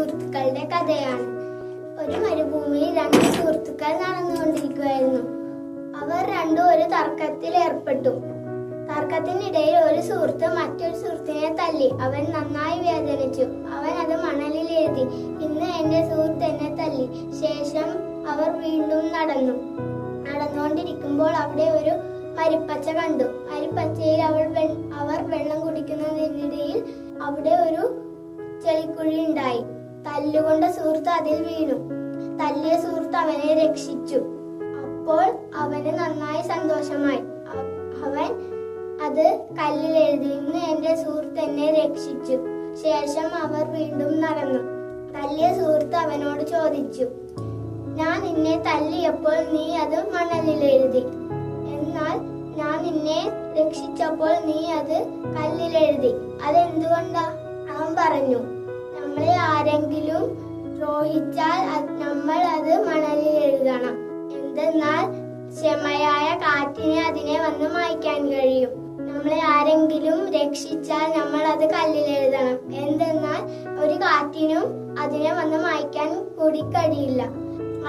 സുഹൃത്തുക്കളുടെ കഥയാണ്. ഒരു മരുഭൂമിയിൽ രണ്ട് സുഹൃത്തുക്കൾ നടന്നുകൊണ്ടിരിക്കുകയായിരുന്നു. അവർ രണ്ടും ഒരു തർക്കത്തിൽ ഏർപ്പെട്ടു. തർക്കത്തിനിടയിൽ ഒരു സുഹൃത്ത് മറ്റൊരു സുഹൃത്തിനെ തല്ലി. അവൻ നന്നായി വേദനിച്ചു. അവൻ അത് മണലിൽ എഴുതി, ഇന്ന് എന്റെ സുഹൃത്ത് എന്നെ തല്ലി. ശേഷം അവർ വീണ്ടും നടന്നുകൊണ്ടിരിക്കുമ്പോൾ അവിടെ ഒരു മരിപ്പച്ച കണ്ടു. മരിപ്പച്ചയിൽ അവർ വെള്ളം കുടിക്കുന്നതിനിടയിൽ അവിടെ ഒരു ചെളിക്കുഴി ഉണ്ടായി. തല്ലുകൊണ്ട സുഹൃത്ത് അതിൽ വീണു. തല്ലിയ സുഹൃത്ത് അവനെ രക്ഷിച്ചു. അപ്പോൾ അവന് നന്നായി സന്തോഷമായി. അവൻ അത് കല്ലിൽ എഴുതി, ഇന്ന് എന്റെ സുഹൃത്ത് എന്നെ രക്ഷിച്ചു. ശേഷം അവർ വീണ്ടും നടന്നു. തല്ലിയ സുഹൃത്ത് അവനോട് ചോദിച്ചു, ഞാൻ നിന്നെ തല്ലിയപ്പോൾ നീ അത് മണലിൽ എഴുതി, എന്നാൽ ഞാൻ നിന്നെ രക്ഷിച്ചപ്പോൾ നീ അത് കല്ലിൽ എഴുതി, അതെന്തുകൊണ്ടാ? അവൻ പറഞ്ഞു, നമ്മളെ ആരെങ്കിലും ദ്രോഹിച്ചാൽ നമ്മൾ അത് മണലിൽ എഴുതണം. എന്തെന്നാൽ ക്ഷമയായ കാറ്റിനെ അതിനെ വന്ന് മായ്ക്കാൻ കഴിയും. നമ്മളെ ആരെങ്കിലും രക്ഷിച്ചാൽ നമ്മൾ അത് കല്ലിൽ എഴുതണം. എന്തെന്നാൽ ഒരു കാറ്റിനും അതിനെ വന്ന് മായ്ക്കാൻ കൂടി കഴിയില്ല.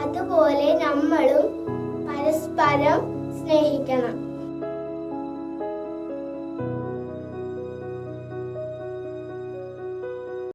അതുപോലെ നമ്മളും പരസ്പരം സ്നേഹിക്കണം.